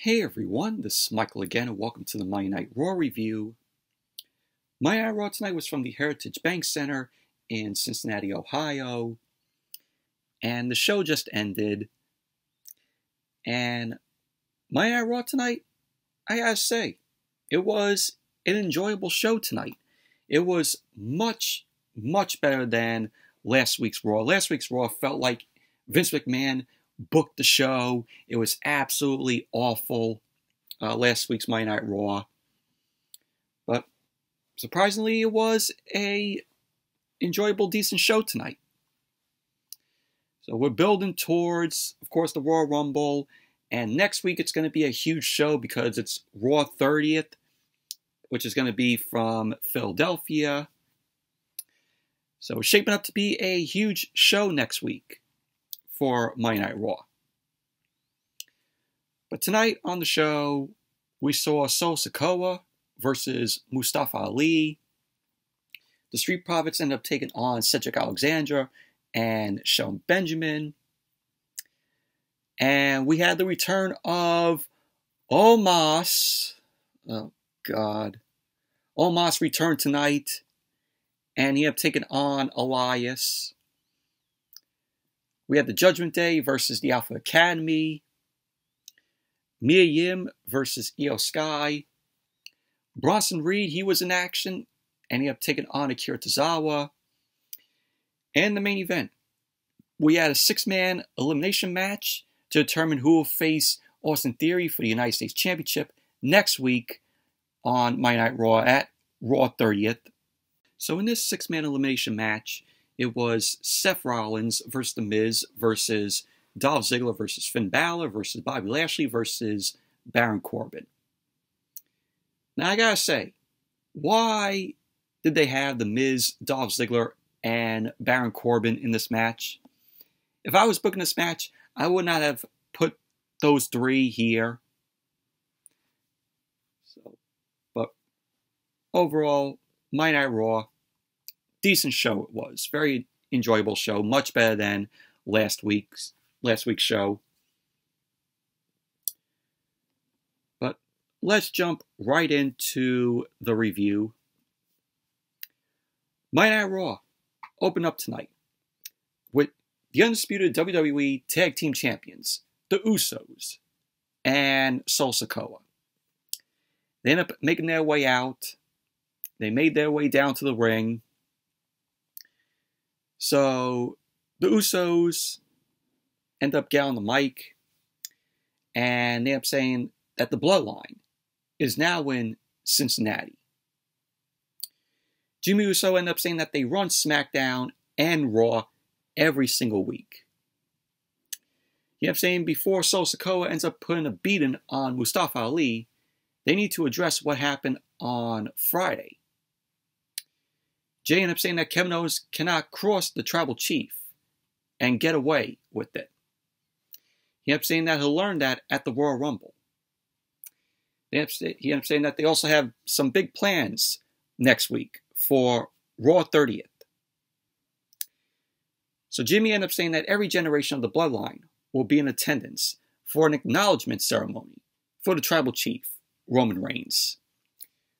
Hey everyone, this is Michael again, and welcome to the Monday Night Raw review. Monday Night Raw tonight was from the Heritage Bank Center in Cincinnati, Ohio, and the show just ended. And Monday Night Raw tonight, I gotta say, it was an enjoyable show tonight. It was much, much better than last week's Raw. Last week's Raw felt like Vince McMahon booked the show. It was absolutely awful, last week's Monday Night Raw. But surprisingly, it was a enjoyable, decent show tonight. So we're building towards, of course, the Royal Rumble. And next week, it's going to be a huge show because it's Raw 30th, which is going to be from Philadelphia. So it's shaping up to be a huge show next week for Monday Night Raw. But tonight on the show, we saw Sikoa versus Mustafa Ali. The Street Profits ended up taking on Cedric Alexander and Shelton Benjamin. And we had the return of Omos. Oh, God. Omos returned tonight, and he ended up taking on Elias. We had the Judgment Day versus the Alpha Academy. Mia Yim versus Iyo Sky. Bronson Reed, he was in action, and he ended up taking on Akira Tozawa. And the main event, we had a 6-man elimination match to determine who will face Austin Theory for the United States Championship next week on Monday Night Raw at Raw 30th. So in this 6-man elimination match, it was Seth Rollins versus The Miz versus Dolph Ziggler versus Finn Balor versus Bobby Lashley versus Baron Corbin. Now I gotta say, why did they have The Miz, Dolph Ziggler, and Baron Corbin in this match? If I was booking this match, I would not have put those three here. But overall, Monday Night Raw, decent show it was. Very enjoyable show. Much better than last week's show. But let's jump right into the review. Monday Night Raw opened up tonight with the undisputed WWE Tag Team Champions, the Usos, and Sikoa. They ended up making their way out. They made their way down to the ring. So the Usos end up getting on the mic, and they end up saying that the Bloodline is now in Cincinnati. Jimmy Uso ended up saying that they run SmackDown and Raw every single week. He ended up saying before Sikoa ends up putting a beating on Mustafa Ali, they need to address what happened on Friday. Jay ended up saying that Kevin Owens cannot cross the tribal chief and get away with it. He ended up saying that he'll learn that at the Royal Rumble. He ended up saying that they also have some big plans next week for Raw 30th. So Jimmy ended up saying that every generation of the Bloodline will be in attendance for an acknowledgement ceremony for the tribal chief, Roman Reigns.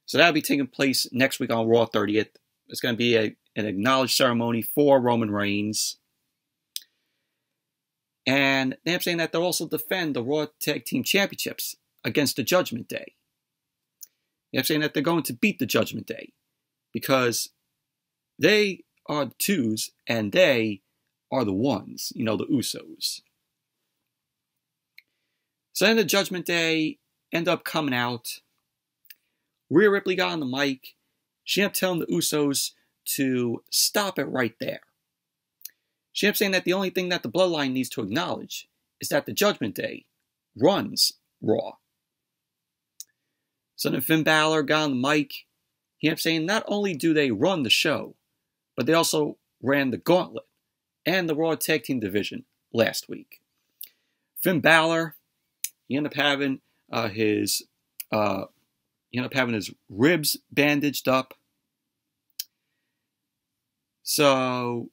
So that'll be taking place next week on Raw 30th. It's going to be an acknowledged ceremony for Roman Reigns. And they end up saying that they'll also defend the Raw Tag Team Championships against the Judgment Day. They end up saying that they're going to beat the Judgment Day because they are the twos and they are the ones, the Usos. So then the Judgment Day end up coming out. Rhea Ripley got on the mic. She ended up telling the Usos to stop it right there. She ended up saying that the only thing that the Bloodline needs to acknowledge is that the Judgment Day runs Raw. So then Finn Balor got on the mic. He ended up saying not only do they run the show, but they also ran the Gauntlet and the Raw Tag Team Division last week. Finn Balor, he ended up having his ribs bandaged up. So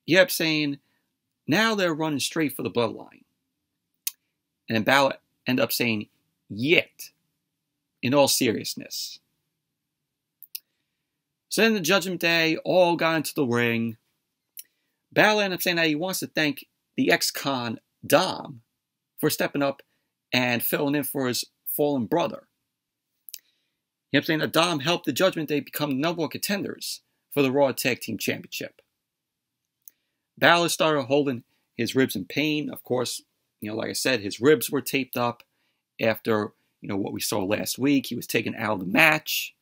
he ended up saying now they're running straight for the Bloodline. And Balor end up saying, "Yet," in all seriousness. So then the Judgment Day all got into the ring. Balor ended up saying that he wants to thank the ex-con Dom for stepping up and filling in for his fallen brother. He ended up saying that Dom helped the Judgment Day become the #1 contenders for the Raw Tag Team Championship. Balor started holding his ribs in pain. Of course, like I said, his ribs were taped up after, what we saw last week. He was taken out of the match.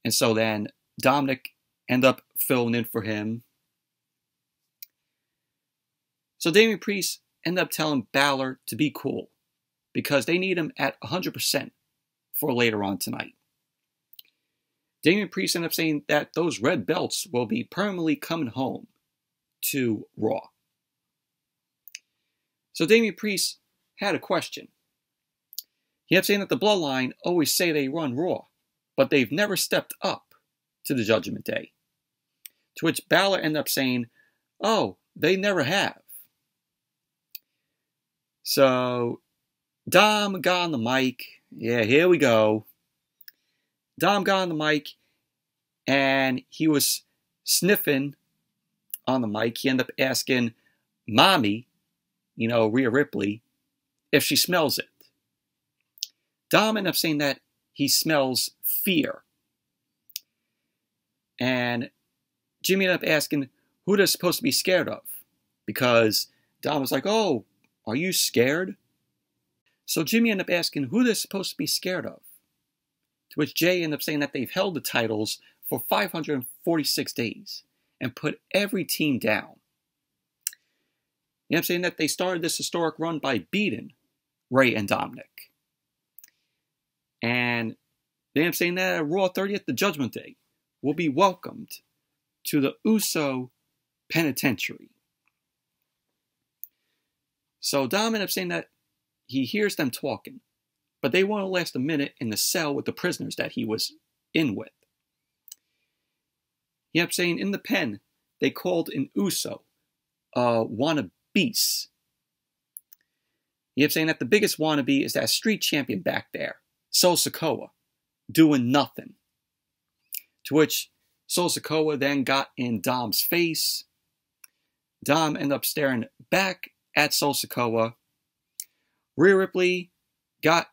And so then Dominic ended up filling in for him. So Damian Priest ended up telling Balor to be cool because they need him at 100% for later on tonight. Damian Priest ended up saying that those red belts will be permanently coming home to Raw. So Damian Priest had a question. He ended up saying that the Bloodline always say they run Raw, but they've never stepped up to the Judgment Day. To which Balor ended up saying, "Oh, they never have." So Dom got on the mic. Yeah, here we go. Dom got on the mic, and he was sniffing on the mic. He ended up asking Mommy, Rhea Ripley, if she smells it. Dom ended up saying that he smells fear. And Jimmy ended up asking who they're supposed to be scared of. Because Dom was like, "Oh, are you scared?" So Jimmy ended up asking who they're supposed to be scared of. To which Jay ended up saying that they've held the titles for 546 days and put every team down. He ended up saying that they started this historic run by beating Ray and Dominic. And they ended up saying that at Raw 30th, the Judgment Day will be welcomed to the Uso Penitentiary. So Dom ended up saying that he hears them talking, but they won't last a minute in the cell with the prisoners that he was in with. He ended up saying in the pen, they called an Uso wannabe. He ended up saying that the biggest wannabe is that street champion back there, Sol Sikoa, doing nothing. To which Sol Sikoa then got in Dom's face. Dom ended up staring back at Sol Sikoa. Rhea Ripley got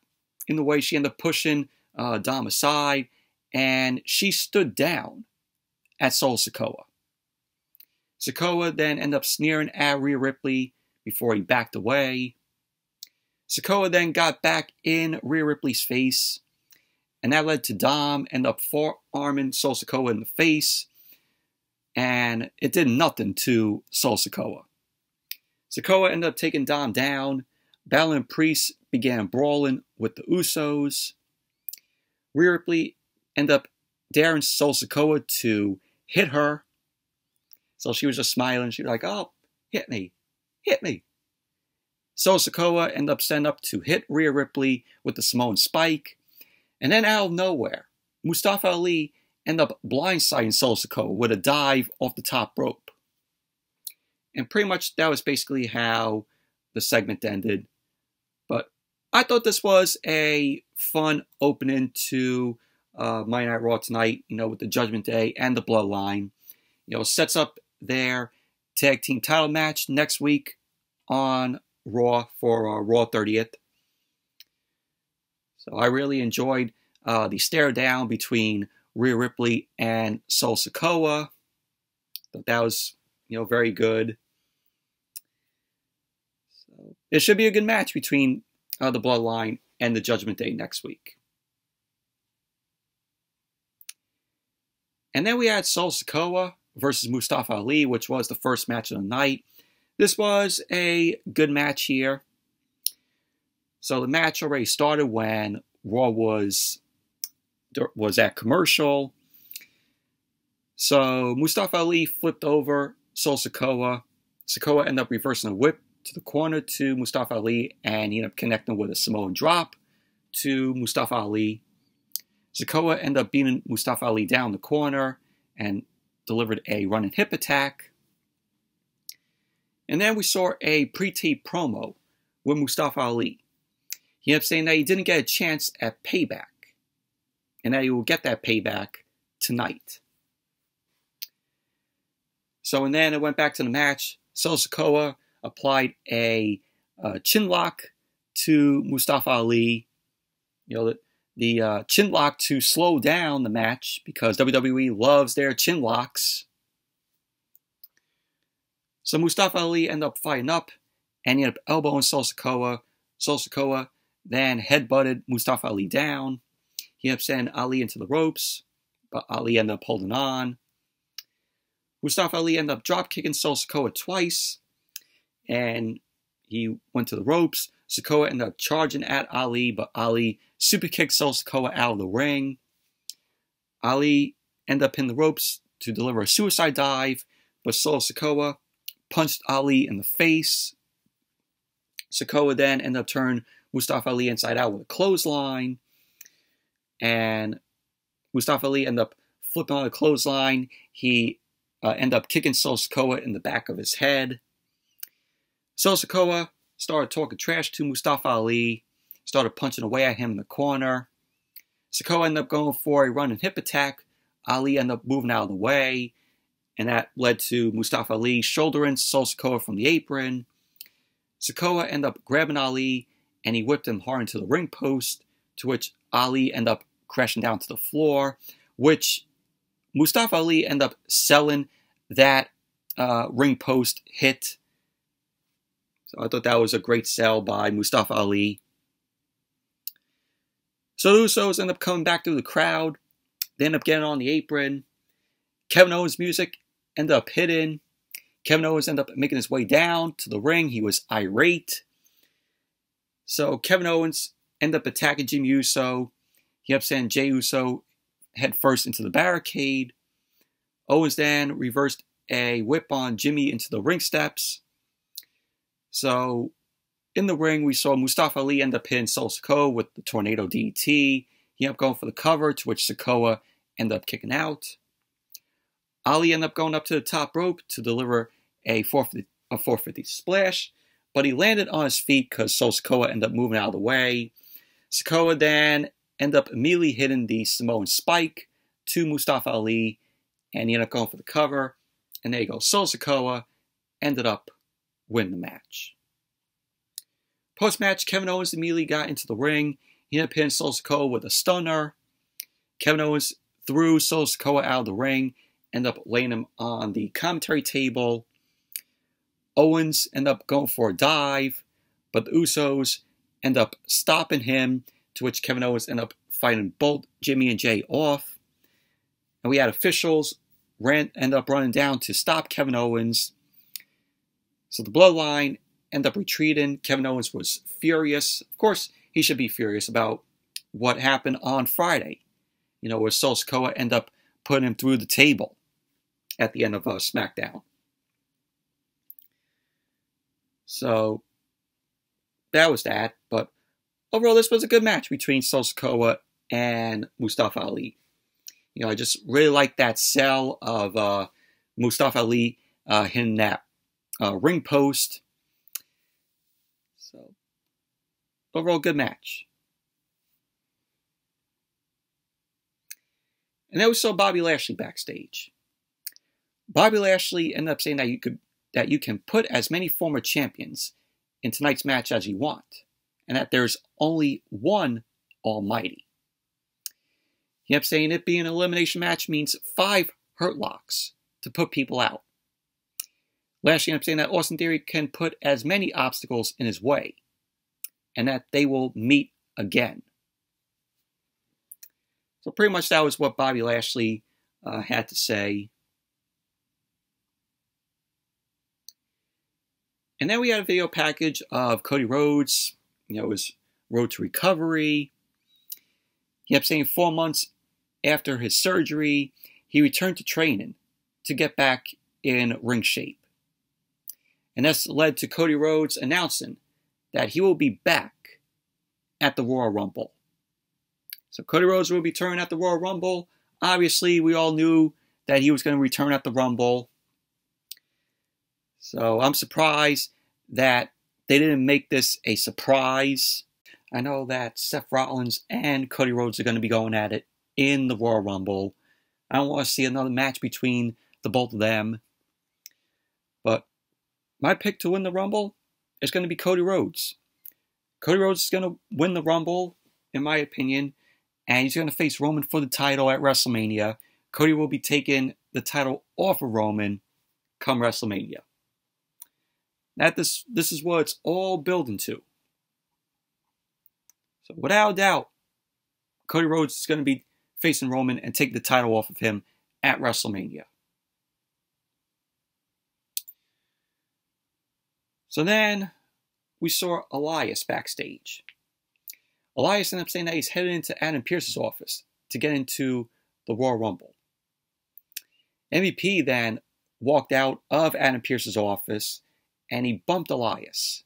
in the way. She ended up pushing Dom aside, and she stood down at Sol Sikoa. Sikoa then ended up sneering at Rhea Ripley before he backed away. Sikoa then got back in Rhea Ripley's face, and that led to Dom end up forearming Sol Sikoa in the face, and it did nothing to Sol Sikoa. Sikoa ended up taking Dom down. Balor and Priest began brawling with the Usos. Rhea Ripley ended up daring Sol Sikoa to hit her. So she was just smiling. She was like, "Oh, hit me. Hit me." So Sikoa ended up setting up to hit Rhea Ripley with the Samoan Spike. And then out of nowhere, Mustafa Ali ended up blindsiding Sol Sikoa with a dive off the top rope. And pretty much that was basically how the segment ended. But I thought this was a fun opening to Monday Night Raw tonight, with the Judgment Day and the Bloodline. Sets up their tag team title match next week on Raw for Raw 30th. So I really enjoyed the stare down between Rhea Ripley and Sol Sikoa. Thought that was, very good. So it should be a good match between the Bloodline and the Judgment Day next week. And then we had Sol Sikoa versus Mustafa Ali, which was the first match of the night. This was a good match here. So the match already started when Raw was at commercial. So Mustafa Ali flipped over Sol Sikoa. Sikoa ended up reversing a whip to the corner to Mustafa Ali, and he ended up connecting with a Samoan drop to Mustafa Ali. Sikoa ended up beating Mustafa Ali down the corner and delivered a running hip attack. And then we saw a pre-tape promo with Mustafa Ali. He ended up saying that he didn't get a chance at payback, and that he will get that payback tonight. So, and then it went back to the match. Sikoa applied a chin lock to Mustafa Ali. The chin lock to slow down the match because WWE loves their chin locks. So Mustafa Ali ended up fighting up, and he ended up elbowing Sikoa. Sikoa then headbutted Mustafa Ali down. He ended up sending Ali into the ropes, but Ali ended up holding on. Mustafa Ali ended up drop kicking Sikoa twice, and he went to the ropes. Sikoa ended up charging at Ali, but Ali super kicked Sikoa out of the ring. Ali ended up in the ropes to deliver a suicide dive, but Sikoa punched Ali in the face. Sikoa then ended up turning Mustafa Ali inside out with a clothesline, and Mustafa Ali ended up flipping on the clothesline. He ended up kicking Sikoa in the back of his head. Sikoa started talking trash to Mustafa Ali, started punching away at him in the corner. Sikoa ended up going for a running hip attack. Ali ended up moving out of the way, and that led to Mustafa Ali shouldering Sikoa from the apron. Sikoa ended up grabbing Ali, and he whipped him hard into the ring post, to which Ali ended up crashing down to the floor, which Mustafa Ali ended up selling that ring post hit. So I thought that was a great sell by Mustafa Ali. So the Usos end up coming back through the crowd. They end up getting on the apron. Kevin Owens' music ended up hitting. Kevin Owens ended up making his way down to the ring. He was irate. So Kevin Owens ended up attacking Jimmy Uso. He ended up sending Jey Uso head first into the barricade. Owens then reversed a whip on Jimmy into the ring steps. So in the ring, we saw Mustafa Ali end up hitting Sikoa with the Tornado DT. He ended up going for the cover, to which Sikoa ended up kicking out. Ali ended up going up to the top rope to deliver a 450 splash, but he landed on his feet because Sikoa ended up moving out of the way. Sikoa then ended up immediately hitting the Samoan spike to Mustafa Ali, and he ended up going for the cover. And there you go. Sikoa ended up winning the match. Post-match, Kevin Owens immediately got into the ring. He ended up hitting Sikoa with a stunner. Kevin Owens threw Sikoa out of the ring, ended up laying him on the commentary table. Owens ended up going for a dive, but the Usos ended up stopping him, to which Kevin Owens ended up fighting both Jimmy and Jey off. And we had officials ended up running down to stop Kevin Owens. So the Bloodline ended up retreating. Kevin Owens was furious. Of course, he should be furious about what happened on Friday. Where Sikoa ended up putting him through the table at the end of SmackDown. So that was that. But overall, this was a good match between Sikoa and Mustafa Ali. I just really like that sell of Mustafa Ali hitting that ring post. So overall, good match. And then we saw Bobby Lashley backstage. Bobby Lashley ended up saying that you can put as many former champions in tonight's match as you want, and that there's only one Almighty. He ended up saying it being an elimination match means 5 hurt locks to put people out. Lashley ended up saying that Austin Theory can put as many obstacles in his way, and that they will meet again. So pretty much that was what Bobby Lashley had to say. And then we had a video package of Cody Rhodes. His road to recovery. He ended up saying 4 months after his surgery, he returned to training to get back in ring shape. And this led to Cody Rhodes announcing that he will be back at the Royal Rumble. So Cody Rhodes will be returning at the Royal Rumble. Obviously, we all knew that he was going to return at the Rumble. So I'm surprised that they didn't make this a surprise. I know that Seth Rollins and Cody Rhodes are going to be going at it in the Royal Rumble. I don't want to see another match between the both of them. But my pick to win the Rumble is going to be Cody Rhodes. Cody Rhodes is going to win the Rumble, in my opinion, and he's going to face Roman for the title at WrestleMania. Cody will be taking the title off of Roman come WrestleMania. This is what it's all building to. So without a doubt, Cody Rhodes is going to be facing Roman and take the title off of him at WrestleMania. So then we saw Elias backstage. Elias ended up saying that he's headed into Adam Pearce's office to get into the Royal Rumble. MVP then walked out of Adam Pearce's office and he bumped Elias.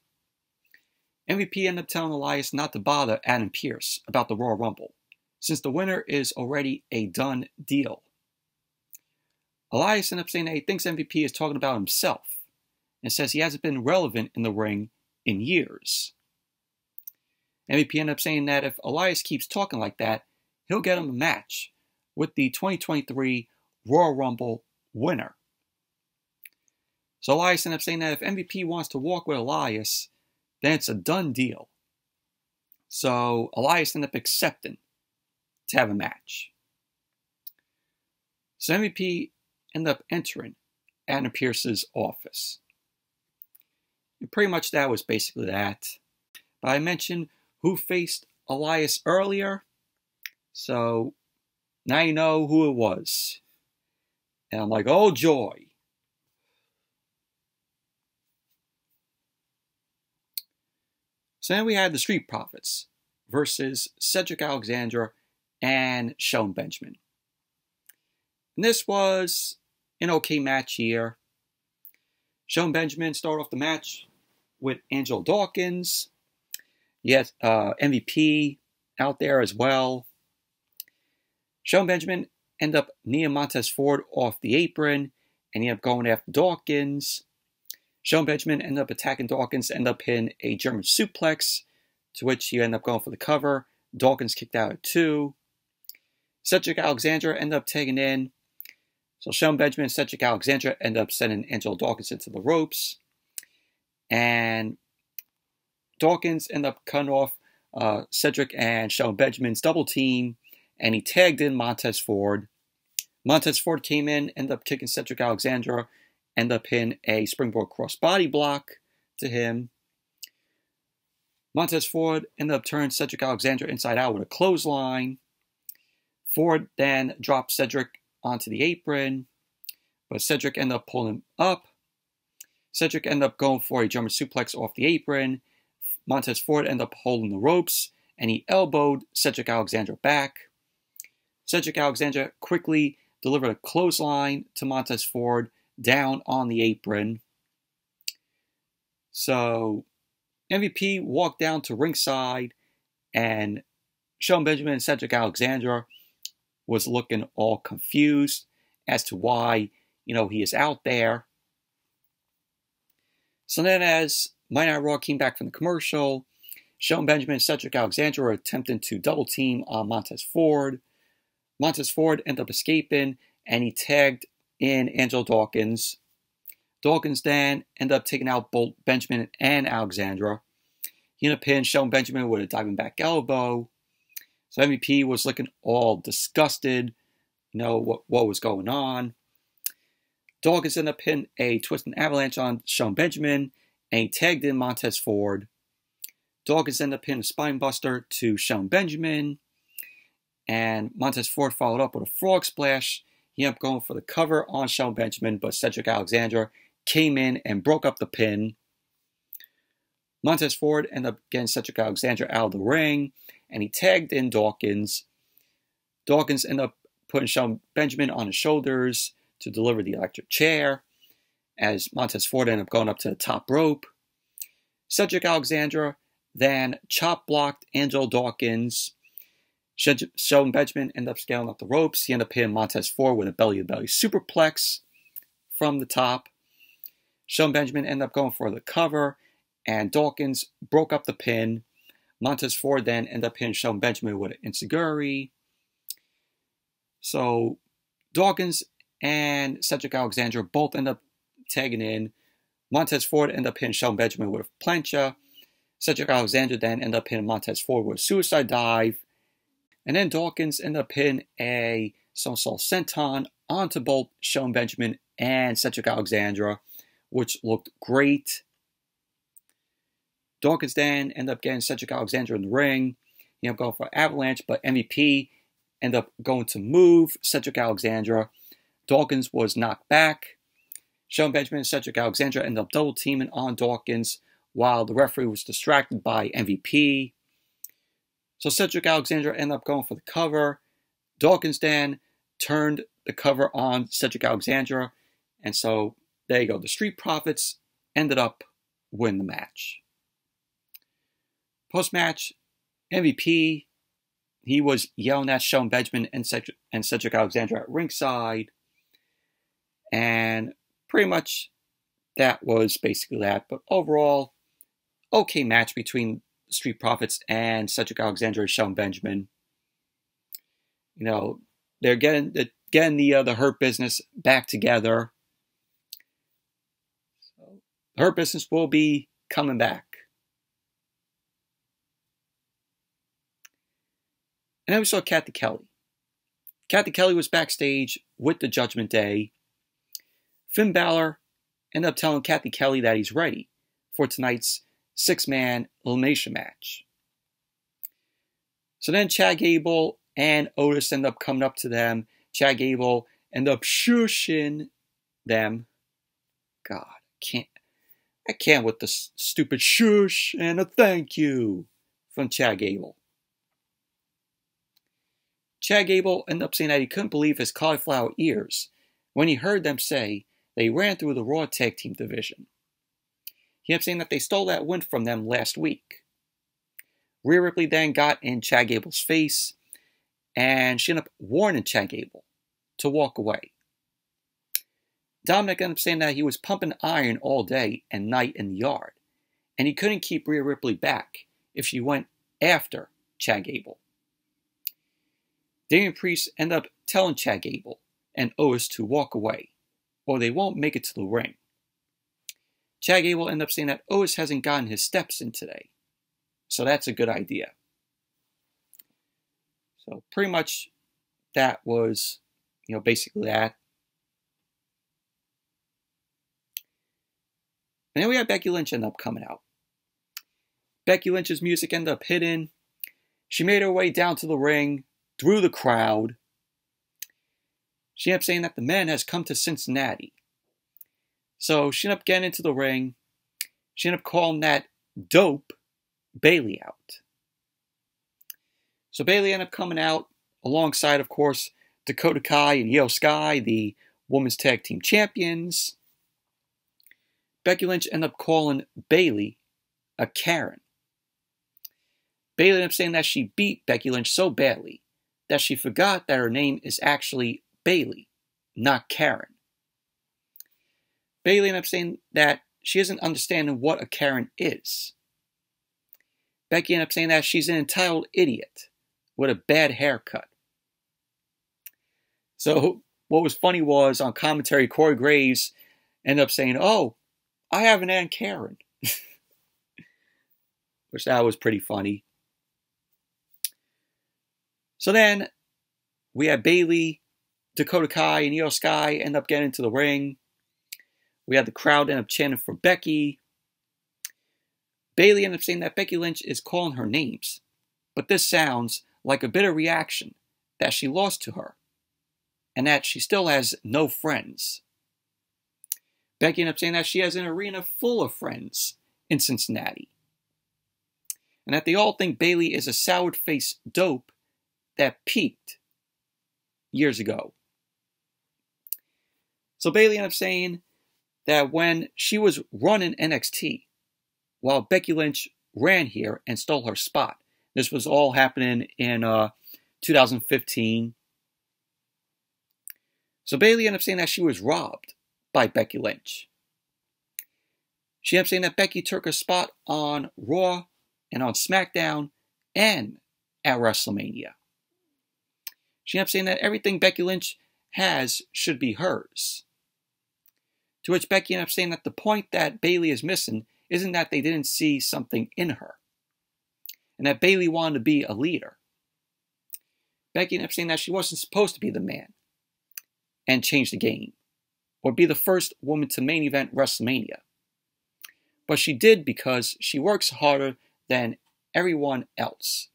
MVP ended up telling Elias not to bother Adam Pearce about the Royal Rumble, since the winner is already a done deal. Elias ended up saying that he thinks MVP is talking about himself and says he hasn't been relevant in the ring in years. MVP ended up saying that if Elias keeps talking like that, he'll get him a match with the 2023 Royal Rumble winner. So Elias ended up saying that if MVP wants to walk with Elias, then it's a done deal. So Elias ended up accepting to have a match. So MVP ended up entering Adam Pearce's office. And pretty much that was basically that. But I mentioned who faced Elias earlier, so now you know who it was. And I'm like, oh joy. So then we had the Street Profits versus Cedric Alexander and Shelton Benjamin. And this was an okay match here. Shelton Benjamin started off the match with Angelo Dawkins. Yes, MVP out there as well. Shelton Benjamin ended up kneeing Montez Ford off the apron, and he ended up going after Dawkins. Shelton Benjamin ended up attacking Dawkins, ended up hitting a German suplex, to which he ended up going for the cover. Dawkins kicked out at 2. Cedric Alexander ended up tagging in. So Shelton Benjamin and Cedric Alexander ended up sending Angelo Dawkins into the ropes. And Dawkins ended up cutting off Cedric and Shelton Benjamin's double team, and he tagged in Montez Ford. Montez Ford came in, ended up kicking Cedric Alexander, ended up hitting a springboard crossbody block to him. Montez Ford ended up turning Cedric Alexander inside out with a clothesline. Ford then dropped Cedric onto the apron, but Cedric ended up pulling him up. Cedric ended up going for a German suplex off the apron. Montez Ford ended up holding the ropes, and he elbowed Cedric Alexander back. Cedric Alexander quickly delivered a clothesline to Montez Ford down on the apron. So MVP walked down to ringside, and Shelton Benjamin and Cedric Alexander was looking all confused as to why, he is out there. So then as Monday Night Raw came back from the commercial, Shelton Benjamin and Cedric Alexander were attempting to double team on Montez Ford. Montez Ford ended up escaping, and he tagged in Angelo Dawkins. Dawkins then ended up taking out both Benjamin and Alexandra. He ended up hitting Shelton Benjamin with a diving back elbow. So MVP was looking all disgusted, what was going on. Dawkins ended up hitting a twist and avalanche on Shelton Benjamin, and he tagged in Montez Ford. Dawkins ended up hitting a spine buster to Shelton Benjamin, and Montez Ford followed up with a frog splash. He ended up going for the cover on Shelton Benjamin, but Cedric Alexander came in and broke up the pin. Montez Ford ended up getting Cedric Alexander out of the ring, and he tagged in Dawkins. Dawkins ended up putting Shelton Benjamin on his shoulders to deliver the electric chair, as Montez Ford ended up going up to the top rope. Cedric Alexander then chop blocked Angelo Dawkins. Shelton Benjamin ended up scaling up the ropes. He ended up hitting Montez Ford with a belly-to-belly superplex from the top. Shelton Benjamin ended up going for the cover, and Dawkins broke up the pin. Montez Ford then ended up hitting Shelton Benjamin with an enziguri. So Dawkins and Cedric Alexander both end up tagging in. Montez Ford ended up hitting Shelton Benjamin with a plancha. Cedric Alexander then ended up hitting Montez Ford with a suicide dive. And then Dawkins ended up hitting a somersault senton onto both Shelton Benjamin and Cedric Alexander, which looked great. Dawkins then ended up getting Cedric Alexander in the ring. He ended up going for avalanche, but MVP ended up going to move Cedric Alexander. Dawkins was knocked back. Shelton Benjamin and Cedric Alexander ended up double teaming on Dawkins while the referee was distracted by MVP. So Cedric Alexander ended up going for the cover. Dawkins then turned the cover on Cedric Alexander. And so there you go. The Street Profits ended up winning the match. Post-match, MVP, he was yelling at Shelton Benjamin and Cedric Alexander at ringside. And pretty much that was basically that. But overall, okay match between the Street Profits and Cedric Alexander and Shelton Benjamin. You know, they're getting the Hurt Business back together. So the Hurt Business will be coming back. And then we saw Kathy Kelly. Kathy Kelly was backstage with the Judgment Day. Finn Balor ended up telling Kathy Kelly that he's ready for tonight's 6-man elimination match. So then Chad Gable and Otis end up coming up to them. Chad Gable end up shushing them. God, I can't with the stupid shush and a thank you from Chad Gable. Chad Gable ended up saying that he couldn't believe his cauliflower ears when he heard them say they ran through the Raw Tag Team division. He ended up saying that they stole that win from them last week. Rhea Ripley then got in Chad Gable's face, and she ended up warning Chad Gable to walk away. Dominic ended up saying that he was pumping iron all day and night in the yard, and he couldn't keep Rhea Ripley back if she went after Chad Gable. Damian Priest ended up telling Chad Gable and Otis to walk away, or they won't make it to the ring. Chad Gable ended up saying that Otis hasn't gotten his steps in today, so that's a good idea. So pretty much that was, basically that. And then we had Becky Lynch end up coming out. Becky Lynch's music ended up hitting. She made her way down to the ring, through the crowd. She ended up saying that the man has come to Cincinnati. So she ended up getting into the ring. She ended up calling that dope Bayley out. So Bayley ended up coming out alongside, of course, Dakota Kai and Iyo Sky, the Women's Tag Team Champions. Becky Lynch ended up calling Bayley a Karen. Bayley ended up saying that she beat Becky Lynch so badly that she forgot that her name is actually Bayley, not Karen. Bayley ended up saying that she isn't understanding what a Karen is. Becky ended up saying that she's an entitled idiot with a bad haircut. So what was funny was on commentary, Corey Graves ended up saying, "Oh, I have an Aunt Karen," which that was pretty funny. So then we had Bayley, Dakota Kai, and Iyo Sky end up getting into the ring. We had the crowd end up chanting for Becky. Bayley ended up saying that Becky Lynch is calling her names, but this sounds like a bitter reaction that she lost to her, and that she still has no friends. Becky ended up saying that she has an arena full of friends in Cincinnati, and that they all think Bayley is a soured-faced dope that peaked years ago. So Bayley ended up saying that when she was running NXT, while Becky Lynch ran here and stole her spot, this was all happening in 2015. So Bayley ended up saying that she was robbed by Becky Lynch. She ended up saying that Becky took her spot on Raw and on SmackDown and at WrestleMania. She ended up saying that everything Becky Lynch has should be hers. To which Becky ended up saying that the point that Bayley is missing isn't that they didn't see something in her, and that Bayley wanted to be a leader. Becky ended up saying that she wasn't supposed to be the man and change the game, or be the first woman to main event WrestleMania. But she did because she works harder than everyone else.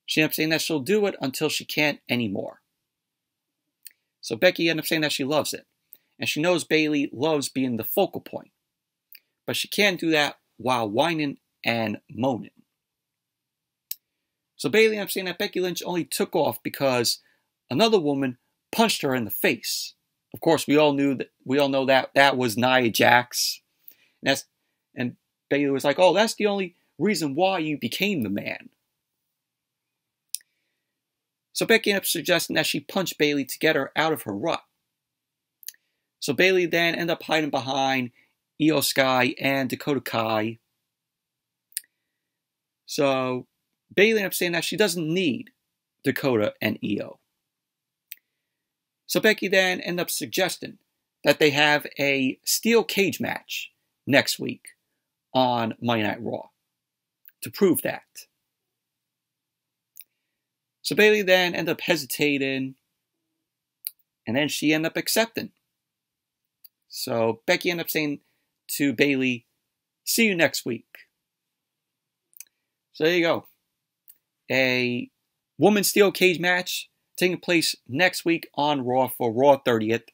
She ended up saying that she'll do it until she can't anymore. So Becky ended up saying that she loves it. And she knows Bayley loves being the focal point. But she can't do that while whining and moaning. So Bayley ended up saying that Becky Lynch only took off because another woman punched her in the face. Of course, we all know that was Nia Jax. And Bayley was like, oh, that's the only reason why you became the man. So Becky ended up suggesting that she punch Bayley to get her out of her rut. So Bayley then ended up hiding behind Iyo Sky and Dakota Kai. So Bayley ended up saying that she doesn't need Dakota and Iyo. So Becky then ended up suggesting that they have a steel cage match next week on Monday Night Raw to prove that. So Bayley then ended up hesitating, and then she ended up accepting. So Becky ended up saying to Bayley, see you next week. So there you go. A women's steel cage match taking place next week on Raw for Raw 30th.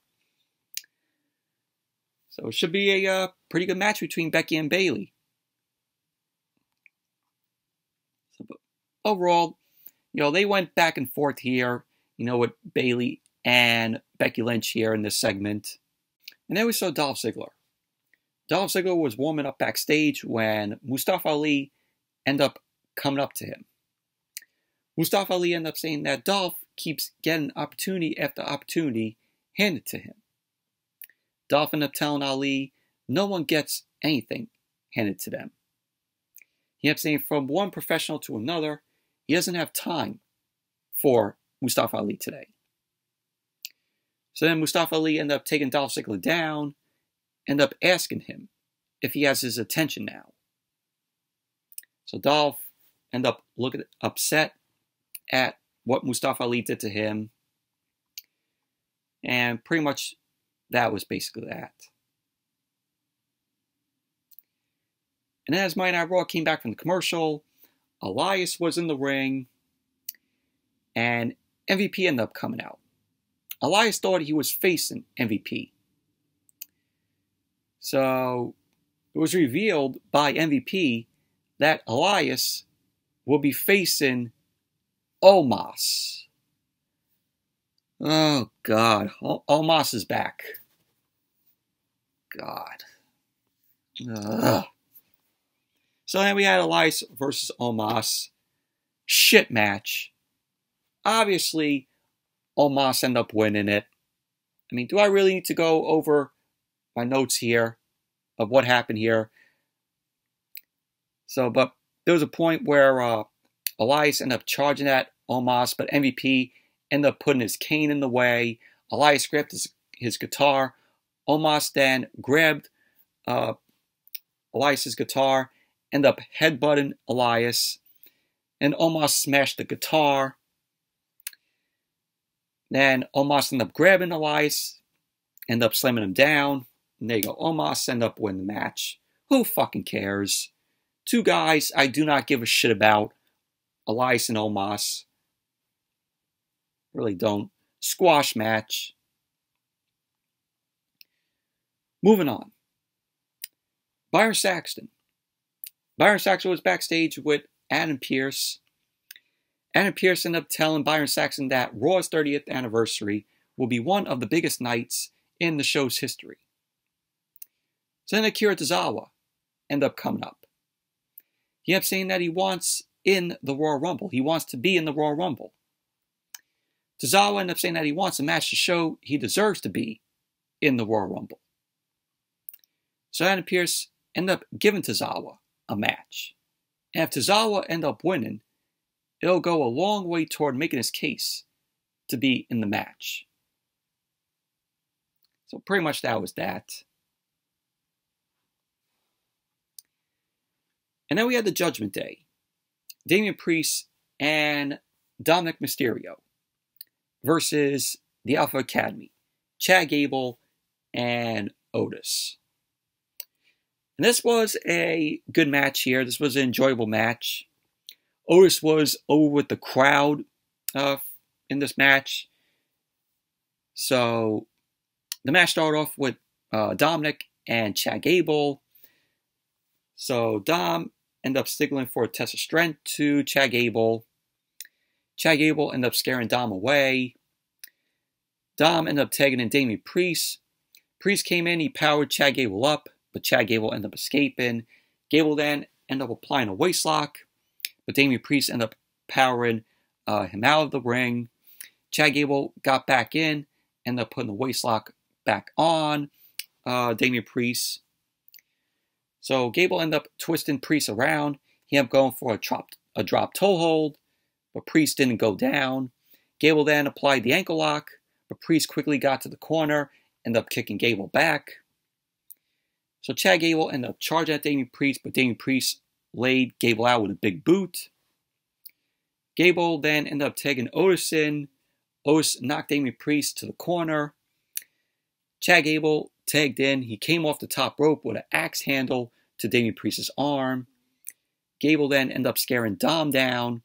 So it should be a pretty good match between Becky and Bayley. So, but overall, they went back and forth here, with Bayley and Becky Lynch here in this segment. And then we saw Dolph Ziggler. Dolph Ziggler was warming up backstage when Mustafa Ali ended up coming up to him. Mustafa Ali ended up saying that Dolph keeps getting opportunity after opportunity handed to him. Dolph ended up telling Ali, no one gets anything handed to them. He ended up saying from one professional to another, he doesn't have time for Mustafa Ali today. So then Mustafa Ali ended up taking Dolph Ziggler down, ended up asking him if he has his attention now. So Dolph ended up looking upset at what Mustafa Ali did to him. And pretty much that was basically that. And then as Monday Night Raw came back from the commercial, Elias was in the ring, and MVP ended up coming out. Elias thought he was facing MVP. So it was revealed by MVP that Elias will be facing Omos. Oh, God. Omos is back. God. Ugh. So then we had Elias versus Omos. Shit match. Obviously, Omos ended up winning it. I mean, do I really need to go over my notes here of what happened here? So, but there was a point where Elias ended up charging at Omos, but MVP ended up putting his cane in the way. Elias grabbed his guitar. Omos then grabbed Elias' guitar, ended up headbutting Elias, and Omos smashed the guitar. Then Omos ended up grabbing Elias, ended up slamming him down. And there you go. Omos ended up winning the match. Who fucking cares? Two guys I do not give a shit about. Elias and Omos. Really don't. Squash match. Moving on. Byron Saxton. Byron Saxton was backstage with Adam Pearce. Adam Pearce ended up telling Byron Saxton that Raw's 30th anniversary will be one of the biggest nights in the show's history. So then Akira Tozawa ended up coming up. He ended up saying that he wants in the Royal Rumble. He wants to be in the Royal Rumble. Tozawa ended up saying that he wants a match to show he deserves to be in the Royal Rumble. So Adam Pearce end up giving Tozawa a match. And if Tozawa end up winning, it'll go a long way toward making his case to be in the match. So pretty much that was that. And then we had the Judgment Day. Damian Priest and Dominic Mysterio versus the Alpha Academy, Chad Gable and Otis. And this was a good match here. This was an enjoyable match. Otis was over with the crowd in this match. So the match started off with Dominic and Chad Gable. So Dom ended up signaling for a test of strength to Chad Gable. Chad Gable ended up scaring Dom away. Dom ended up tagging in Damian Priest. Priest came in, he powered Chad Gable up, but Chad Gable ended up escaping. Gable then ended up applying a waistlock, but Damian Priest ended up powering him out of the ring. Chad Gable got back in, ended up putting the waistlock back on Damian Priest. So Gable ended up twisting Priest around. He ended up going for a drop toe hold, but Priest didn't go down. Gable then applied the ankle lock, but Priest quickly got to the corner, ended up kicking Gable back. So Chad Gable ended up charging at Damian Priest, but Damian Priest laid Gable out with a big boot. Gable then ended up tagging Otis in. Otis knocked Damian Priest to the corner. Chad Gable tagged in. He came off the top rope with an axe handle to Damian Priest's arm. Gable then ended up scaring Dom down.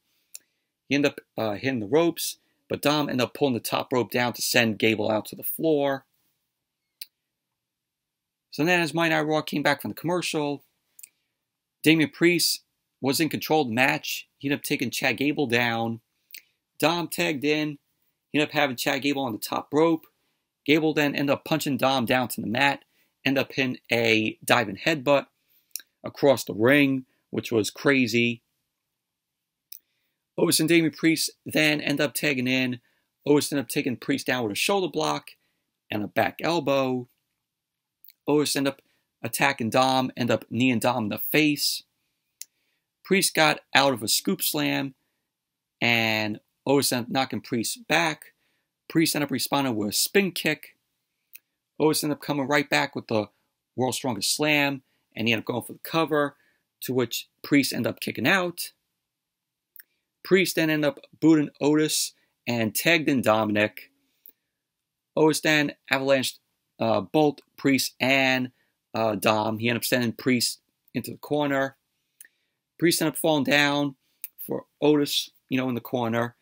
He ended up hitting the ropes, but Dom ended up pulling the top rope down to send Gable out to the floor. So then as Monday Night Raw came back from the commercial, Damian Priest was in control of the match. He ended up taking Chad Gable down. Dom tagged in. He ended up having Chad Gable on the top rope. Gable then ended up punching Dom down to the mat, ended up hitting a diving headbutt across the ring, which was crazy. Otis and Damian Priest then ended up tagging in. Otis ended up taking Priest down with a shoulder block and a back elbow. Otis ended up attacking Dom, ended up kneeing Dom in the face. Priest got out of a scoop slam, and Otis ended up knocking Priest back. Priest ended up responding with a spin kick. Otis ended up coming right back with the World's Strongest Slam, and he ended up going for the cover, to which Priest ended up kicking out. Priest then ended up booting Otis and tagged in Dominic. Otis then avalanched both Priest and Dom. He ended up sending Priest into the corner. Priest ended up falling down for Otis, in the corner.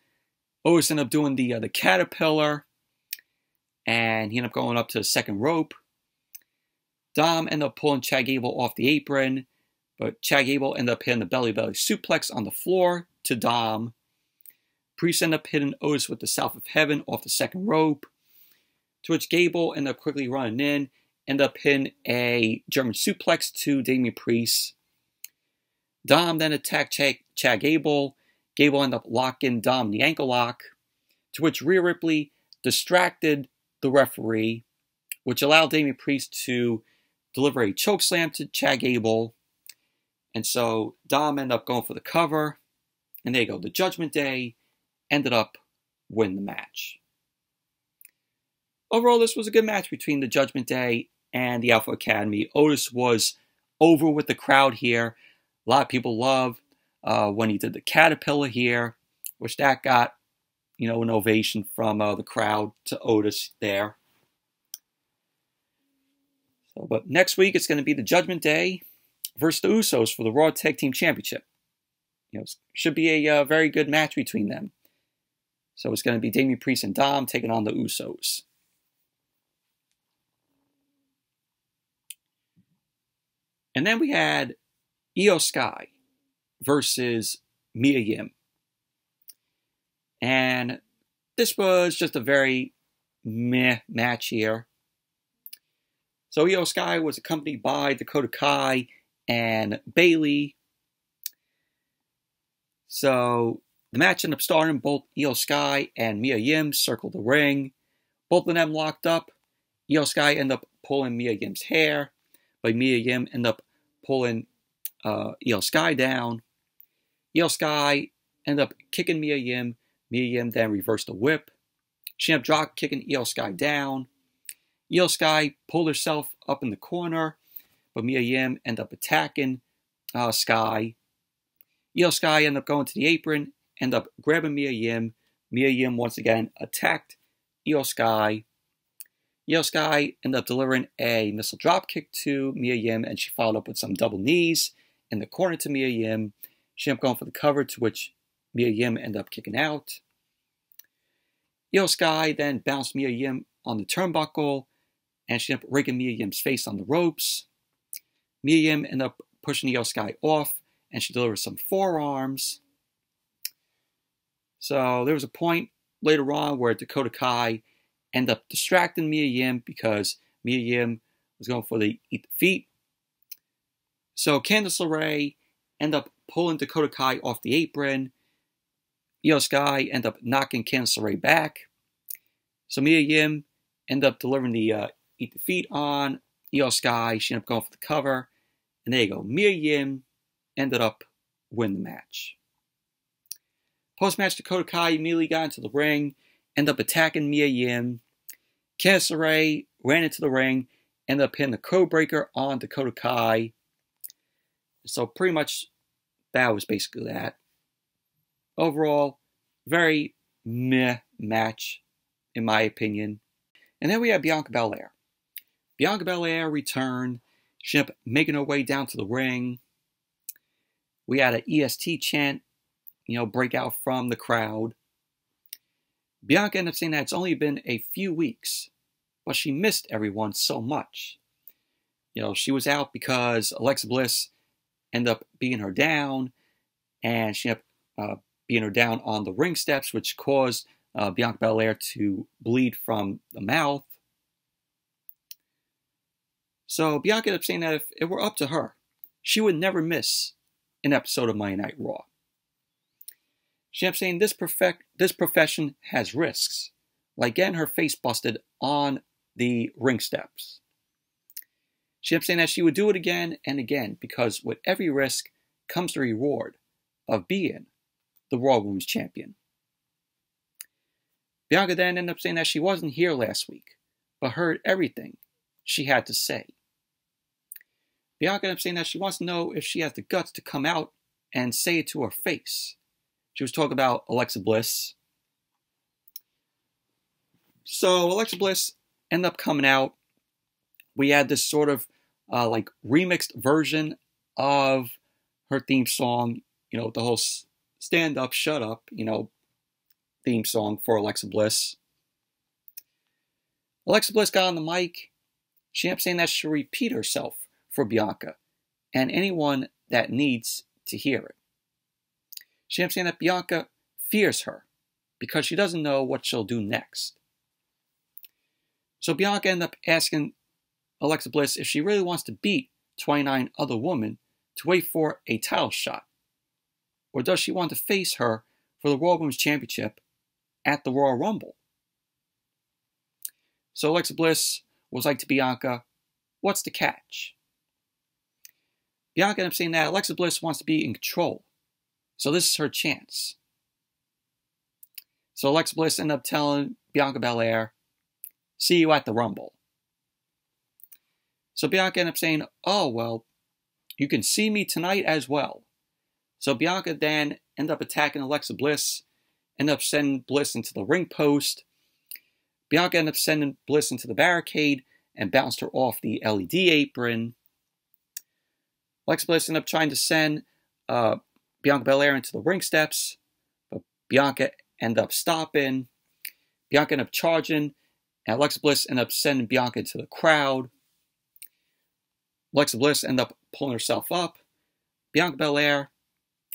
Otis ended up doing the caterpillar, and he ended up going up to the second rope. Dom ended up pulling Chad Gable off the apron, but Chad Gable ended up hitting the belly-belly suplex on the floor to Dom. Priest ended up hitting Otis with the South of Heaven off the second rope, to which Gable ended up quickly running in, ended up hitting a German suplex to Damian Priest. Dom then attacked Chad Gable. Gable ended up locking Dom in the ankle lock, to which Rhea Ripley distracted the referee, which allowed Damian Priest to deliver a chokeslam to Chad Gable. And so Dom ended up going for the cover. And there you go. The Judgment Day ended up winning the match. Overall, this was a good match between the Judgment Day and the Alpha Academy. Otis was over with the crowd here. A lot of people loved when he did the caterpillar here, which that got, an ovation from the crowd to Otis there. So, but next week it's going to be the Judgment Day versus the Usos for the Raw Tag Team Championship. Should be a very good match between them. So it's going to be Damian Priest and Dom taking on the Usos. And then we had Iyo Sky versus Mia Yim. And this was just a very meh match here. So Iyo Sky was accompanied by Dakota Kai and Bayley. So the match ended up starting. Both Iyo Sky and Mia Yim circled the ring. Both of them locked up. Iyo Sky ended up pulling Mia Yim's hair, but Mia Yim ended up pulling Iyo Sky down. Iyo Sky ended up kicking Mia Yim. Mia Yim then reversed the whip. She ended up drop kicking Iyo Sky down. Iyo Sky pulled herself up in the corner, but Mia Yim ended up attacking Sky. Iyo Sky ended up going to the apron, ended up grabbing Mia Yim. Mia Yim once again attacked Iyo Sky. Iyo Sky ended up delivering a missile dropkick to Mia Yim, and she followed up with some double knees in the corner to Mia Yim. She ended up going for the cover, to which Mia Yim ended up kicking out. Iyo Sky then bounced Mia Yim on the turnbuckle, and she ended up raking Mia Yim's face on the ropes. Mia Yim ended up pushing Iyo Sky off, and she delivered some forearms. So there was a point later on where Dakota Kai ended up distracting Mia Yim because Mia Yim was going for the eat the feet. So Candice LeRae ended up pulling Dakota Kai off the apron. Iyo Sky ended up knocking Candice LeRae back. So Mia Yim ended up delivering the eat the feet on Iyo Sky. She ended up going for the cover. And there you go. Mia Yim ended up winning the match. Post-match, Dakota Kai immediately got into the ring, ended up attacking Mia Yim. Candice LeRae ran into the ring, ended up hitting the code breaker on Dakota Kai. So pretty much that was basically that. Overall, very meh match, in my opinion. And then we had Bianca Belair. Bianca Belair returned. She ended up making her way down to the ring. We had an EST chant, break out from the crowd. Bianca ended up saying that it's only been a few weeks, but she missed everyone so much. She was out because Alexa Bliss ended up beating her down, and she ended up beating her down on the ring steps, which caused Bianca Belair to bleed from the mouth. So Bianca ended up saying that if it were up to her, she would never miss an episode of Monday Night Raw. She ended up saying this profession has risks, like getting her face busted on the ring steps. She ended up saying that she would do it again and again because with every risk comes the reward of being the Raw Women's Champion. Bianca then ended up saying that she wasn't here last week, but heard everything she had to say. Bianca ended up saying that she wants to know if she has the guts to come out and say it to her face. She was talking about Alexa Bliss. So Alexa Bliss ended up coming out. We had this sort of remixed version of her theme song, the whole stand up, shut up, theme song for Alexa Bliss. Alexa Bliss got on the mic. She ended up saying that she'll repeat herself for Bianca and anyone that needs to hear it. She ended up saying that Bianca fears her because she doesn't know what she'll do next. So Bianca ended up asking Alexa Bliss if she really wants to beat 29 other women to wait for a title shot, or does she want to face her for the Raw Women's Championship at the Royal Rumble? So Alexa Bliss was like to Bianca, what's the catch? Bianca ended up saying that Alexa Bliss wants to be in control, so this is her chance. So Alexa Bliss ended up telling Bianca Belair, see you at the Rumble. So Bianca ended up saying, oh, well, you can see me tonight as well. So Bianca then ended up attacking Alexa Bliss, ended up sending Bliss into the ring post. Bianca ended up sending Bliss into the barricade and bounced her off the LED apron. Alexa Bliss ended up trying to send Bianca Belair into the ring steps, but Bianca ended up stopping. Bianca ended up charging, and Alexa Bliss ended up sending Bianca into the crowd. Alexa Bliss ended up pulling herself up. Bianca Belair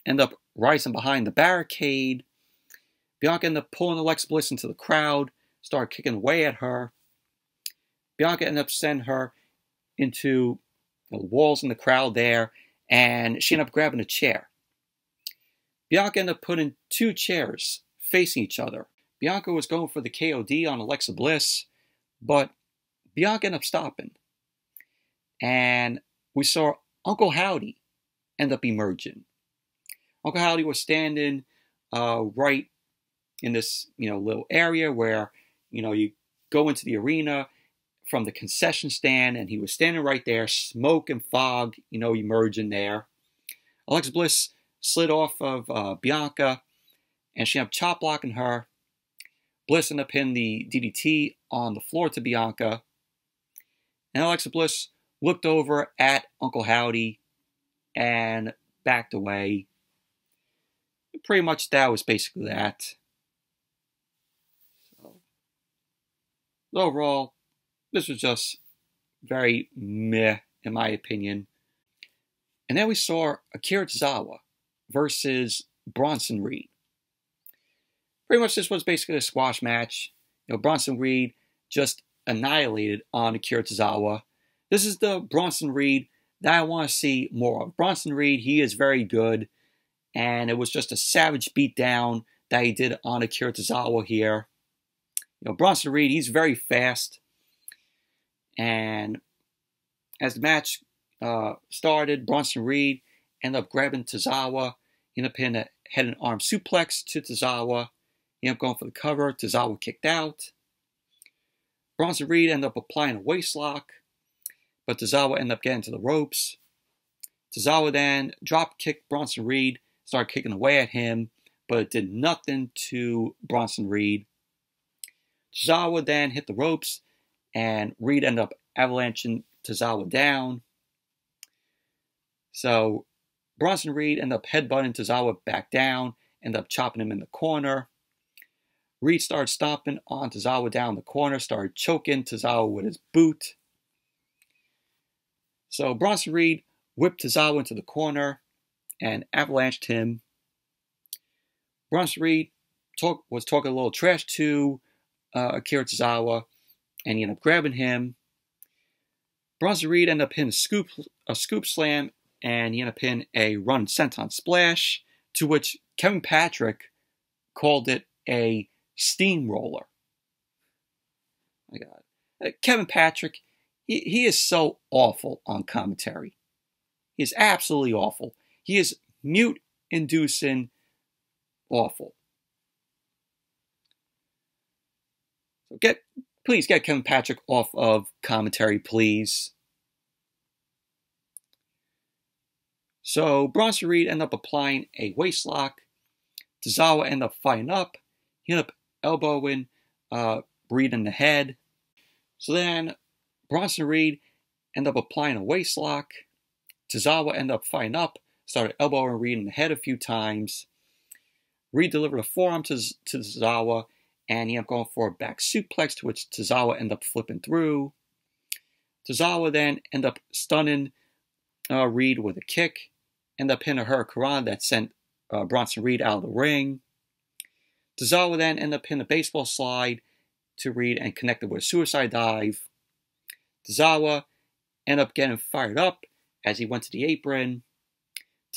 ended up rising behind the barricade. Bianca ended up pulling Alexa Bliss into the crowd, started kicking away at her. Bianca ended up sending her into the walls in the crowd there, and she ended up grabbing a chair. Bianca ended up putting two chairs facing each other. Bianca was going for the KOD on Alexa Bliss, but Bianca ended up stopping. And we saw Uncle Howdy ended up emerging. Uncle Howdy was standing right in this, little area where, you go into the arena from the concession stand, and he was standing right there, smoke and fog, emerging there. Alexa Bliss slid off of Bianca, and she ended up chop blocking her. Bliss ended up hitting the DDT on the floor to Bianca. And Alexa Bliss looked over at Uncle Howdy and backed away. Pretty much that was basically that. So, overall, this was just very meh, in my opinion. And then we saw Akira Tozawa versus Bronson Reed. Pretty much this was basically a squash match. Bronson Reed just annihilated on Akira Tozawa. This is the Bronson Reed that I want to see more of. Bronson Reed, he is very good. And it was just a savage beatdown that he did on Akira Tozawa here. Bronson Reed, he's very fast. And as the match started, Bronson Reed ended up grabbing Tozawa. He ended up hitting a head and arm suplex to Tozawa. He ended up going for the cover. Tozawa kicked out. Bronson Reed ended up applying a waistlock, but Tozawa ended up getting to the ropes. Tozawa then drop kicked Bronson Reed, started kicking away at him, but it did nothing to Bronson Reed. Tozawa then hit the ropes, and Reed ended up avalanching Tozawa down. So Bronson Reed ended up headbutting Tozawa back down, ended up chopping him in the corner. Reed started stomping on Tozawa down the corner, started choking Tozawa with his boot. So Bronson Reed whipped Tozawa into the corner and avalanched him. Bronson Reed was talking a little trash to Akira Tozawa, and he ended up grabbing him. Bronson Reed ended up hitting a scoop slam, and he ended up hitting a run senton splash, to which Kevin Patrick called it a steamroller. My God. Kevin Patrick, he is so awful on commentary. He is absolutely awful. He is mute-inducing awful. So please get Kevin Patrick off of commentary, please. So Bronson Reed ended up applying a waistlock. Tozawa ended up fighting up. He ended up elbowing Reed in the head. So then Bronson Reed ended up applying a waistlock. Tozawa ended up fighting up, started elbowing Reed in the head a few times. Reed delivered a forearm to Tozawa, and he ended up going for a back suplex, to which Tozawa ended up flipping through. Tozawa then ended up stunning Reed with a kick, ended up hitting a hurricanrana that sent Bronson Reed out of the ring. Tozawa then ended up hitting a baseball slide to Reed and connected with a suicide dive. Tozawa ended up getting fired up as he went to the apron.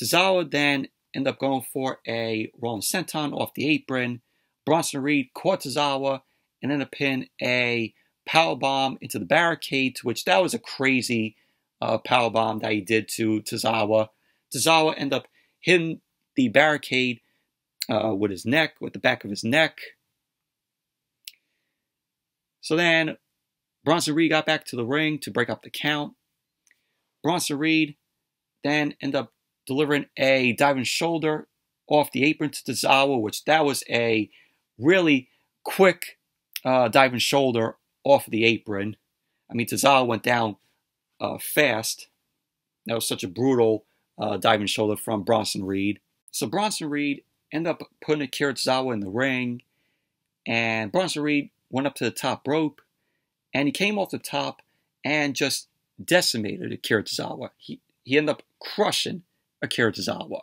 Tozawa then ended up going for a rolling senton off the apron. Bronson Reed caught Tozawa and ended up hitting a powerbomb into the barricade, to which that was a crazy powerbomb that he did to Tozawa. Tozawa ended up hitting the barricade with his neck, with the back of his neck. So then Bronson Reed got back to the ring to break up the count. Bronson Reed then ended up delivering a diving shoulder off the apron to Tozawa, which that was a really quick diving shoulder off of the apron. I mean, Tozawa went down fast. That was such a brutal diving shoulder from Bronson Reed. So Bronson Reed ended up putting Akira Tozawa in the ring, and Bronson Reed went up to the top rope, and he came off the top and just decimated Akira Tozawa. He ended up crushing Akira Tozawa,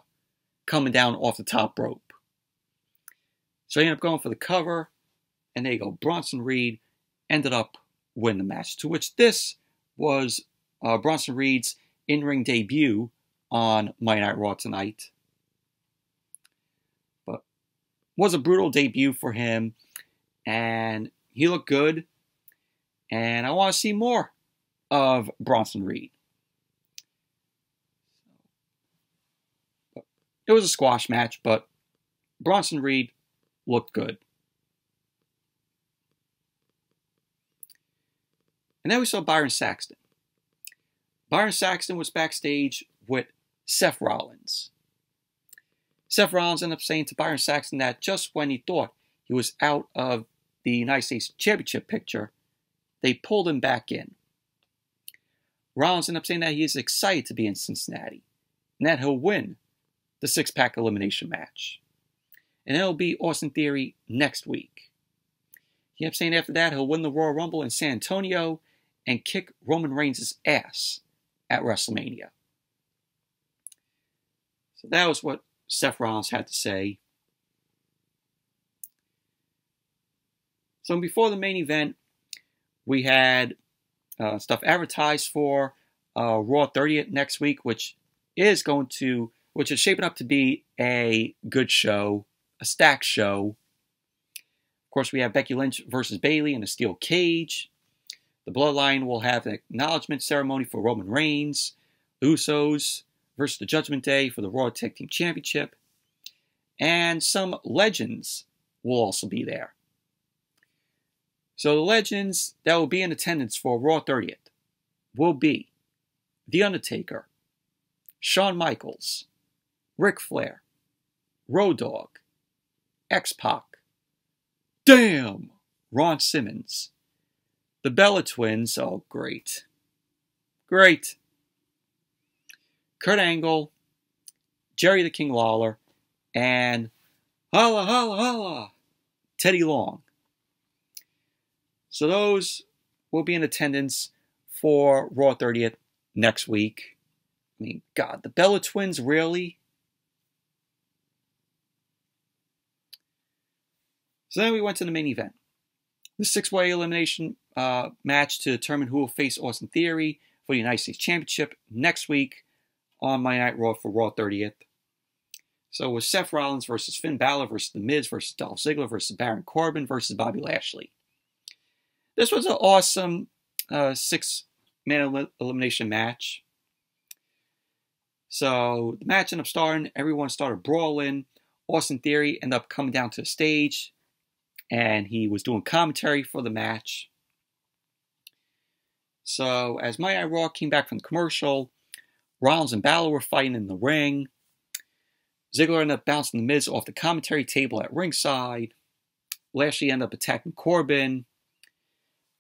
coming down off the top rope. So he ended up going for the cover, and there you go. Bronson Reed ended up winning the match, to which this was Bronson Reed's in-ring debut on Monday Night Raw tonight. But was a brutal debut for him, and he looked good, and I want to see more of Bronson Reed. It was a squash match, but Bronson Reed looked good. And then we saw Byron Saxton. Byron Saxton was backstage with Seth Rollins. Seth Rollins ended up saying to Byron Saxton that just when he thought he was out of the United States Championship picture, they pulled him back in. Rollins ended up saying that he is excited to be in Cincinnati and that he'll win the six-pack elimination match. And it'll be Austin Theory next week. He kept saying after that he'll win the Royal Rumble in San Antonio and kick Roman Reigns' ass at WrestleMania. So that was what Seth Rollins had to say. So before the main event, we had stuff advertised for Raw 30th next week, which is shaping up to be a good show, a stacked show. Of course, we have Becky Lynch versus Bayley in a steel cage. The Bloodline will have an acknowledgement ceremony for Roman Reigns. The Usos versus the Judgment Day for the Raw Tag Team Championship. And some legends will also be there. So the legends that will be in attendance for Raw 30th will be The Undertaker, Shawn Michaels, Ric Flair, Road Dogg, X-Pac, damn, Ron Simmons, the Bella Twins, oh great, great, Kurt Angle, Jerry the King Lawler, and holla holla holla, Teddy Long. So those will be in attendance for Raw 30th next week. I mean, God, the Bella Twins, really? So then we went to the main event. The six-way elimination match to determine who will face Austin Theory for the United States Championship next week on Monday Night Raw for Raw 30th. So it was Seth Rollins versus Finn Balor versus The Miz versus Dolph Ziggler versus Baron Corbin versus Bobby Lashley. This was an awesome six-man elimination match. So the match ended up starting. Everyone started brawling. Austin Theory ended up coming down to the stage, and he was doing commentary for the match. So as Monday Night Raw came back from the commercial, Rollins and Balor were fighting in the ring. Ziggler ended up bouncing The Miz off the commentary table at ringside. Lashley ended up attacking Corbin.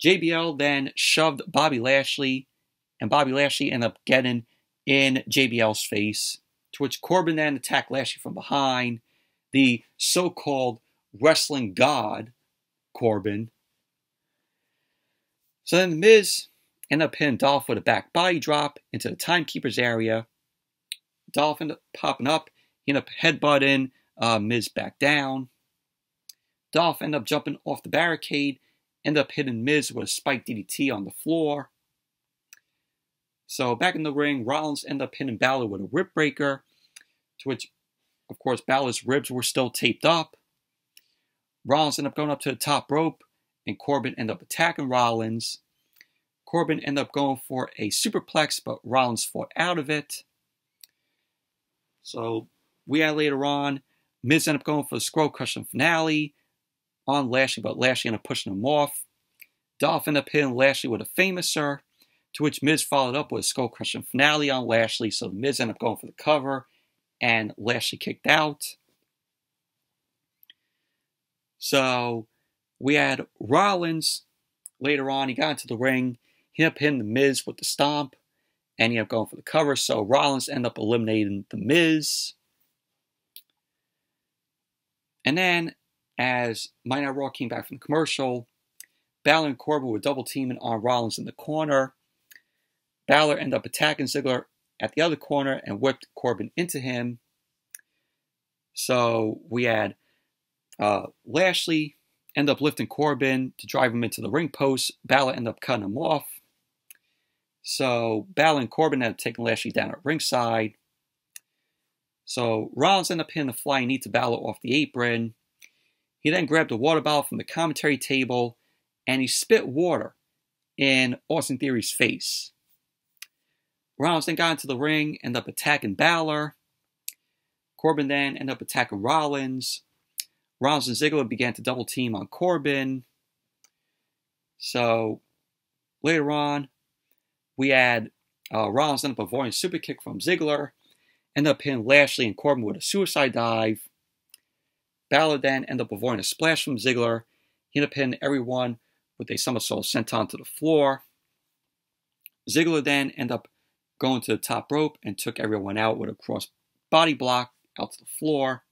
JBL then shoved Bobby Lashley, and Bobby Lashley ended up getting in JBL's face, to which Corbin then attacked Lashley from behind. The so-called wrestling god, Corbin. So then The Miz ended up hitting Dolph with a back body drop into the timekeeper's area. Dolph ended up popping up. He ended up headbutting Miz back down. Dolph ended up jumping off the barricade, ended up hitting Miz with a spike DDT on the floor. So back in the ring, Rollins ended up hitting Balor with a rib breaker, to which, of course, Balor's ribs were still taped up. Rollins ended up going up to the top rope, and Corbin ended up attacking Rollins. Corbin ended up going for a superplex, but Rollins fought out of it. So we had later on, Miz ended up going for the Skull Crushing finale on Lashley, but Lashley ended up pushing him off. Dolph ended up hitting Lashley with a Famouser, to which Miz followed up with a Skull Crushing finale on Lashley, so Miz ended up going for the cover, and Lashley kicked out. So we had Rollins later on. He got into the ring. He ended up hitting The Miz with the stomp, and he ended up going for the cover. So Rollins ended up eliminating The Miz. And then, as Monday Night Raw came back from the commercial, Balor and Corbin were double teaming on Rollins in the corner. Balor ended up attacking Ziggler at the other corner and whipped Corbin into him. So we had Lashley end up lifting Corbin to drive him into the ring post. Balor ended up cutting him off. So Balor and Corbin ended up taking Lashley down at ringside. So Rollins ended up hitting a flying knee to Balor off the apron. He then grabbed a water bottle from the commentary table and he spit water in Austin Theory's face. Rollins then got into the ring, ended up attacking Balor. Corbin then ended up attacking Rollins. Rollins and Ziggler began to double team on Corbin. So later on, we had Rollins ended up avoiding a super kick from Ziggler. Ended up hitting Lashley and Corbin with a suicide dive. Balor then ended up avoiding a splash from Ziggler. He ended up hitting everyone with a somersault senton to the floor. Ziggler then ended up going to the top rope and took everyone out with a cross body block out to the floor.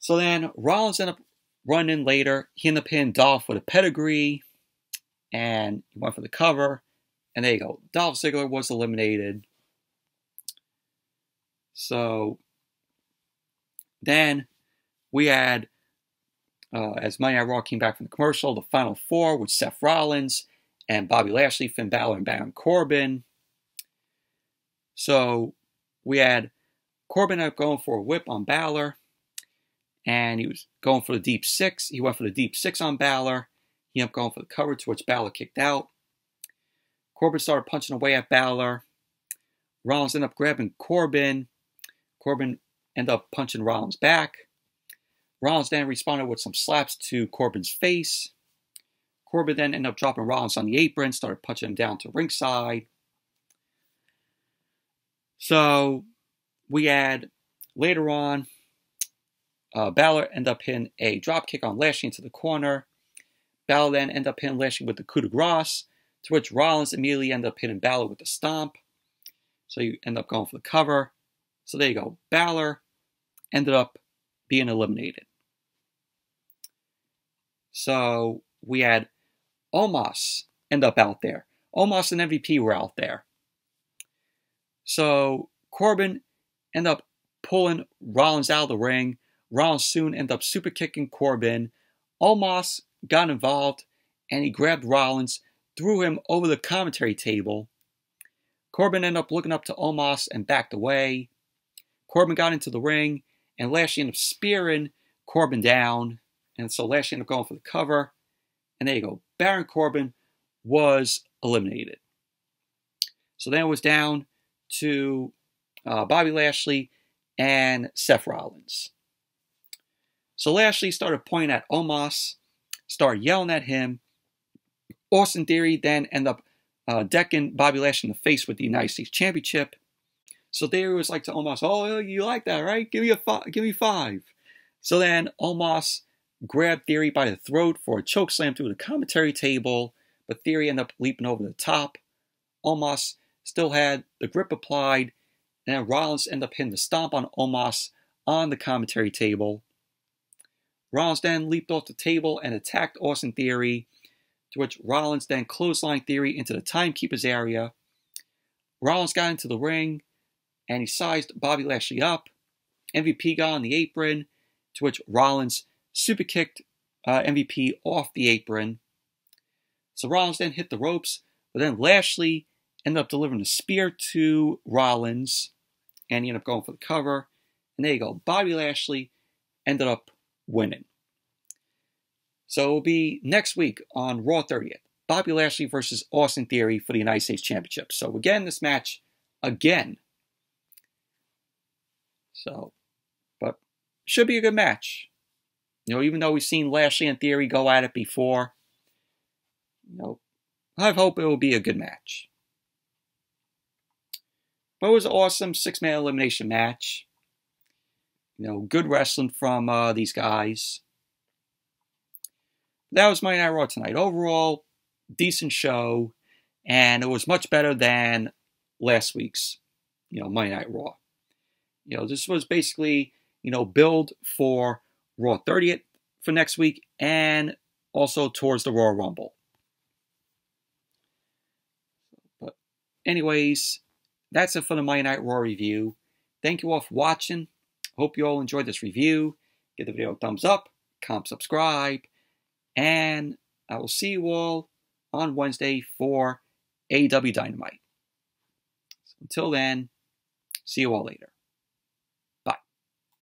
So then Rollins ended up running in later. He ended up hitting Dolph with a pedigree. And he went for the cover. And there you go. Dolph Ziggler was eliminated. So then we had, as Monday Night Raw came back from the commercial, the Final Four with Seth Rollins and Bobby Lashley, Finn Balor, and Baron Corbin. So we had Corbin ended up going for a whip on Balor. And he was going for the deep six. He went for the deep six on Balor. He ended up going for the cover, to which Balor kicked out. Corbin started punching away at Balor. Rollins ended up grabbing Corbin. Corbin ended up punching Rollins back. Rollins then responded with some slaps to Corbin's face. Corbin then ended up dropping Rollins on the apron, started punching him down to ringside. So we had later on, Balor ended up hitting a drop kick on Lashley into the corner. Balor then ended up hitting Lashley with the coup de grace, to which Rollins immediately ended up hitting Balor with the stomp. So you end up going for the cover. So there you go. Balor ended up being eliminated. So we had Omos end up out there. Omos and MVP were out there. So Corbin ended up pulling Rollins out of the ring. Rollins soon ended up super kicking Corbin. Omos got involved and he grabbed Rollins, threw him over the commentary table. Corbin ended up looking up to Omos and backed away. Corbin got into the ring and Lashley ended up spearing Corbin down. And so Lashley ended up going for the cover. And there you go. Baron Corbin was eliminated. So then it was down to Bobby Lashley and Seth Rollins. So Lashley started pointing at Omos, started yelling at him. Austin Theory then ended up decking Bobby Lashley in the face with the United States Championship. So Theory was like to Omos, "Oh, you like that, right? Give me five." So then Omos grabbed Theory by the throat for a choke slam through the commentary table, but Theory ended up leaping over the top. Omos still had the grip applied, and then Rollins ended up hitting the stomp on Omos on the commentary table. Rollins then leaped off the table and attacked Austin Theory, to which Rollins then clotheslined Theory into the timekeeper's area. Rollins got into the ring, and he sized Bobby Lashley up. MVP got on the apron, to which Rollins super kicked MVP off the apron. So Rollins then hit the ropes, but then Lashley ended up delivering a spear to Rollins, and he ended up going for the cover. And there you go. Bobby Lashley ended up winning. So it will be next week on Raw 30th. Bobby Lashley versus Austin Theory for the United States Championship. So again, this match again. So, but should be a good match. You know, even though we've seen Lashley and Theory go at it before, you know, I hope it will be a good match. But it was an awesome 6-man elimination match. You know, good wrestling from these guys. That was Monday Night Raw tonight. Overall, decent show, and it was much better than last week's, Monday Night Raw. This was basically, build for Raw 30th for next week, and also towards the Royal Rumble. But anyways, that's it for the Monday Night Raw review. Thank you all for watching. Hope you all enjoyed this review. Give the video a thumbs up, comment, subscribe, and I will see you all on Wednesday for AEW Dynamite. So until then, see you all later.